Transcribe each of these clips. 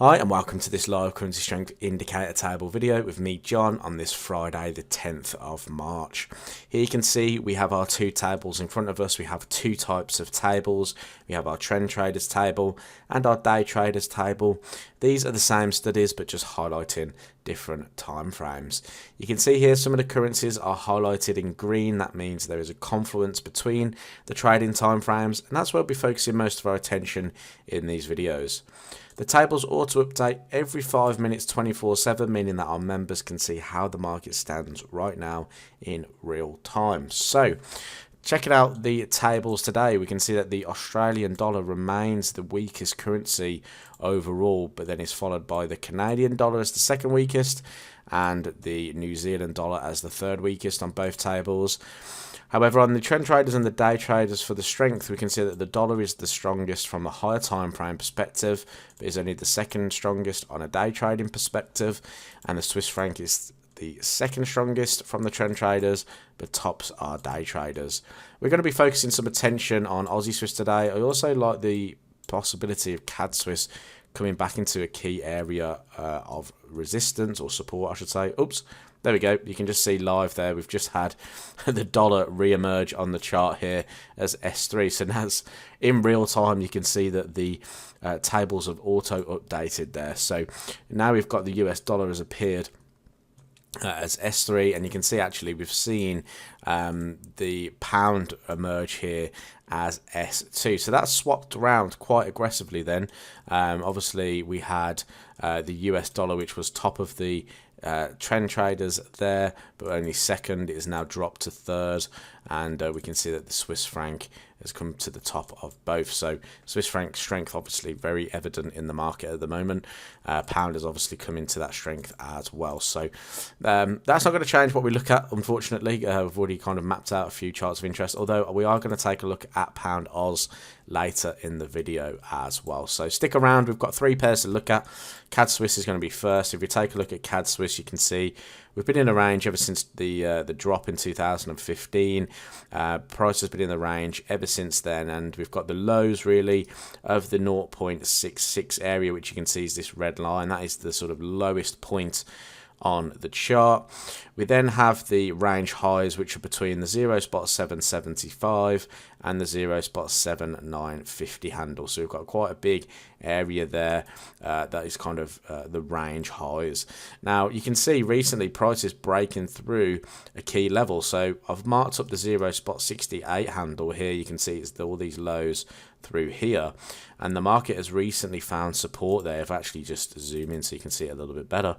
Hi and welcome to this live currency strength indicator table video with me, John, on this Friday the 10th of March. Here you can see we have our two tables in front of us. We have two types of tables. We have our trend traders table and our day traders table. These are the same studies but just highlighting different time frames. You can see here some of the currencies are highlighted in green. That means there is a confluence between the trading time frames, and that's where we'll be focusing most of our attention in these videos. The tables auto update every 5 minutes 24/7, meaning that our members can see how the market stands right now in real time. So checking out the tables today, we can see that the Australian dollar remains the weakest currency overall, but then is followed by the Canadian dollar as the second weakest and the New Zealand dollar as the third weakest on both tables. However, on the trend traders and the day traders for the strength, we can see that the dollar is the strongest from a higher time frame perspective, but is only the second strongest on a day trading perspective, and the Swiss franc is the second strongest from the trend traders, but tops are day traders. We're going to be focusing some attention on Aussie Swiss today. I also like the possibility of CAD Swiss coming back into a key area of resistance or support, I should say. Oops. There we go. You can just see live there. We've just had the dollar re-emerge on the chart here as S3. So now in real time, you can see that the tables have auto-updated there. So now we've got the US dollar has appeared as S3, and you can see actually we've seen the pound emerge here as S2. So that's swapped around quite aggressively then. Obviously, we had the US dollar, which was top of the trend traders there, but only second. It is now dropped to third, and we can see that the Swiss franc has come to the top of both. So Swiss franc strength obviously very evident in the market at the moment. Pound has obviously come into that strength as well. So that's not going to change what we look at, unfortunately. We've already kind of mapped out a few charts of interest, although we are going to take a look at Pound Oz later in the video as well. So stick around. We've got three pairs to look at. CAD Swiss is going to be first. If you take a look at CAD Swiss, you can see we've been in a range ever since the drop in 2015. Price has been in the range ever since then, and we've got the lows really of the 0.66 area, which you can see is this red line. That is the sort of lowest point on the chart. We then have the range highs, which are between the 0.775 and the 0.7950 handle. So we've got quite a big area there. That is kind of the range highs. Now you can see recently prices breaking through a key level. So I've marked up the 0.68 handle here. You can see it's all these lows through here, and the market has recently found support there. If I actually just zoom in so you can see it a little bit better,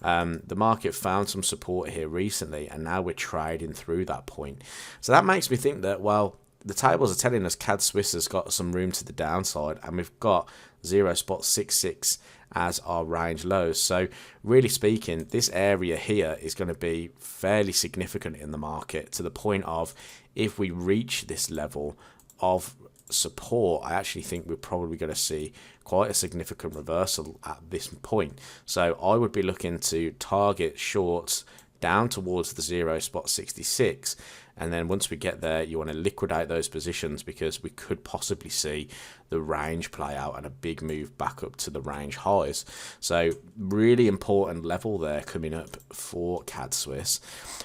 the market found some support here recently, and now we're trading through that point. So that makes me think that, well, the tables are telling us CAD Swiss has got some room to the downside, and we've got 0.66 as our range lows. So really speaking, this area here is going to be fairly significant in the market, to the point of if we reach this level of support, I actually think we're probably going to see quite a significant reversal at this point. So I would be looking to target shorts down towards the 0.66, and then once we get there, you want to liquidate those positions, because we could possibly see the range play out and a big move back up to the range highs. So really important level there coming up for CAD Swiss.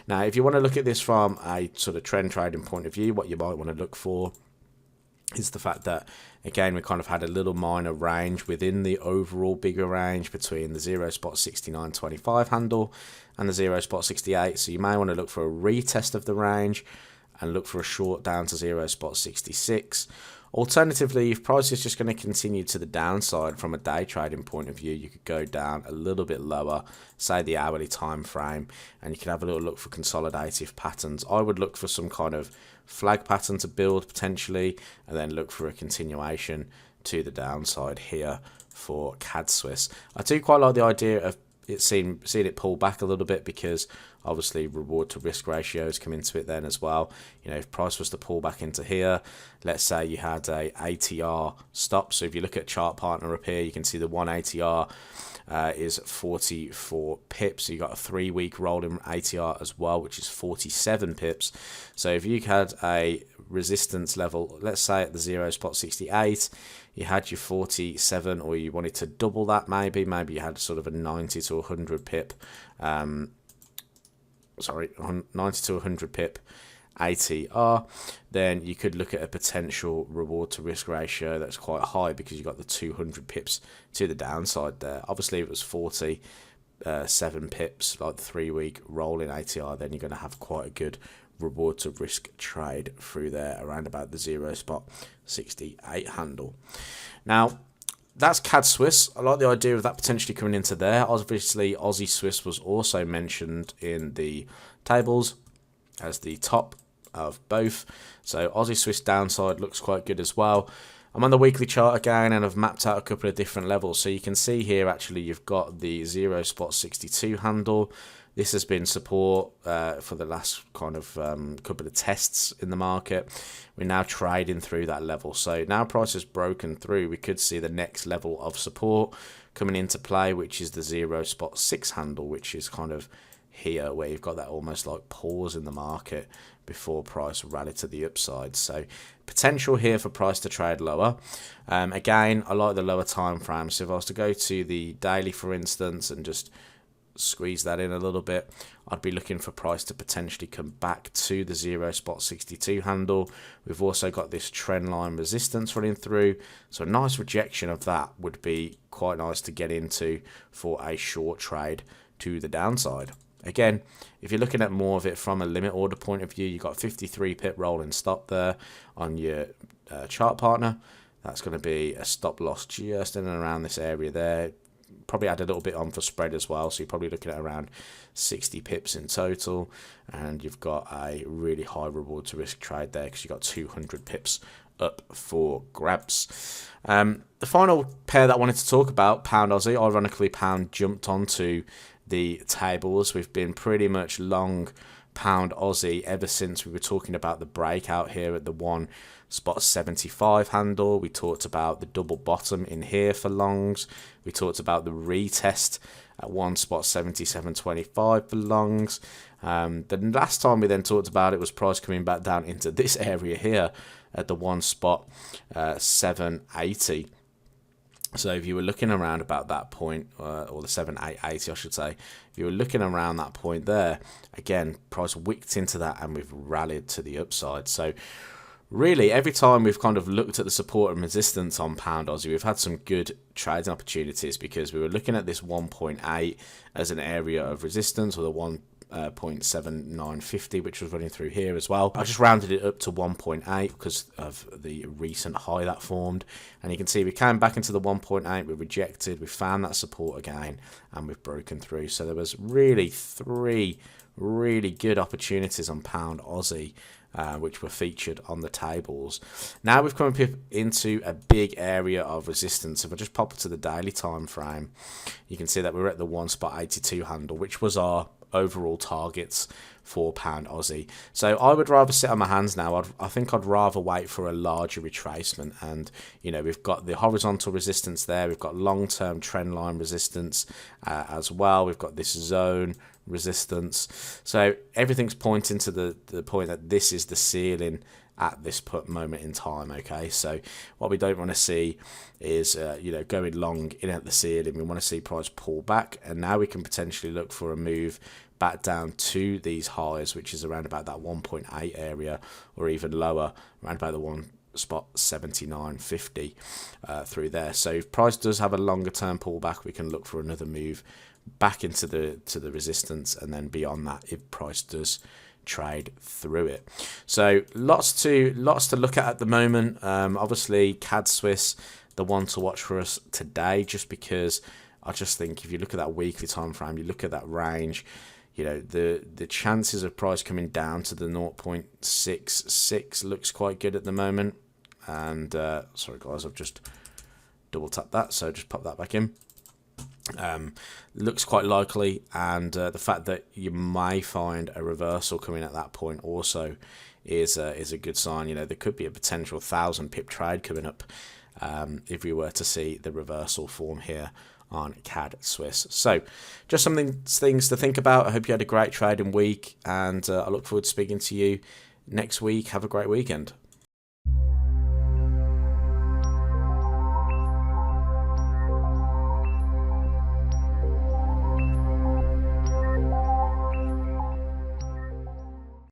Now if you want to look at this from a sort of trend trading point of view, what you might want to look for is the fact that, again, we kind of had a little minor range within the overall bigger range between the 0.6925 handle and the 0.68. So you may want to look for a retest of the range and look for a short down to 0.66. Alternatively, if price is just going to continue to the downside from a day trading point of view, you could go down a little bit lower, say the hourly time frame, and you can have a little look for consolidative patterns. I would look for some kind of flag pattern to build potentially, and then look for a continuation to the downside here for CAD Swiss. I do quite like the idea of seeing it pull back a little bit, because obviously reward to risk ratios come into it then as well. You know, if price was to pull back into here, let's say you had a ATR stop. So if you look at chart partner up here, you can see the one ATR is 44 pips. So you got a 3-week rolling ATR as well, which is 47 pips. So if you had a resistance level, let's say at the 0.68, you had your 47, or you wanted to double that, maybe you had sort of a 90 to 100 pip, 90 to 100 pip ATR, then you could look at a potential reward to risk ratio that's quite high, because you got the 200 pips to the downside there. Obviously, if it was 47 pips, like the 3-week rolling ATR, then you're going to have quite a good reward to risk trade through there around about the 0.68 handle. Now, that's CAD Swiss. I like the idea of that potentially coming into there. Obviously, Aussie Swiss was also mentioned in the tables as the top of both. So Aussie Swiss downside looks quite good as well. I'm on the weekly chart again, and I've mapped out a couple of different levels. So you can see here, actually, you've got the 0.62 handle. This has been support for the last kind of couple of tests in the market. We're now trading through that level. So now price has broken through, we could see the next level of support coming into play, which is the 0.6 handle, which is kind of here, where you've got that almost like pause in the market before price rally to the upside. So potential here for price to trade lower. Again, I like the lower time frame. So if I was to go to the daily, for instance, and just squeeze that in a little bit, I'd be looking for price to potentially come back to the 0.62 handle. We've also got this trend line resistance running through, so a nice rejection of that would be quite nice to get into for a short trade to the downside. Again, if you're looking at more of it from a limit order point of view, you've got 53 pip rolling stop there on your chart partner. That's going to be a stop loss just in and around this area there. Probably add a little bit on for spread as well, so you're probably looking at around 60 pips in total, and you've got a really high reward to risk trade there, because you've got 200 pips up for grabs. The final pair that I wanted to talk about, Pound Aussie. Ironically, Pound jumped onto the tables. We've been pretty much long Pound Aussie ever since we were talking about the breakout here at the 1.75 handle. We talked about the double bottom in here for longs. We talked about the retest at 1.7725 for longs. The last time we then talked about it was price coming back down into this area here at the 1.780. So if you were looking around about that point, or the 7.880 I should say, if you were looking around that point there, again, price wicked into that and we've rallied to the upside. So really, every time we've kind of looked at the support and resistance on Pound Aussie, we've had some good trading opportunities, because we were looking at this 1.8 as an area of resistance, or the 1.7950, which was running through here as well. I just rounded it up to 1.8 because of the recent high that formed, and you can see we came back into the 1.8, we rejected, we found that support again, and we've broken through. So there was really 3 really good opportunities on Pound Aussie, which were featured on the tables. Now we've come up into a big area of resistance. If I just pop it to the daily time frame, you can see that we're at the 1.82 handle, which was our overall targets for Pound Aussie. So I would rather sit on my hands now. I think I'd rather wait for a larger retracement, and you know, we've got the horizontal resistance there, we've got long-term trend line resistance as well, we've got this zone resistance, so everything's pointing to the point that this is the ceiling at this moment in time. Okay, so what we don't want to see is you know, going long in at the ceiling. We want to see price pull back, and now we can potentially look for a move back down to these highs, which is around about that 1.8 area, or even lower, around about the 1.7950 through there. So if price does have a longer term pullback, we can look for another move back into the resistance, and then beyond that if price does trade through it. So lots to look at the moment. Obviously CAD Swiss, the one to watch for us today, just because I just think if you look at that weekly time frame, you look at that range, you know, the chances of price coming down to the 0.66 looks quite good at the moment. And sorry guys, I've just double tapped that, so just pop that back in. Looks quite likely, and the fact that you may find a reversal coming at that point also is a good sign. You know, there could be a potential 1,000 pip trade coming up if we were to see the reversal form here on CAD Swiss. So just things to think about. I hope you had a great trading week, and I look forward to speaking to you next week. Have a great weekend.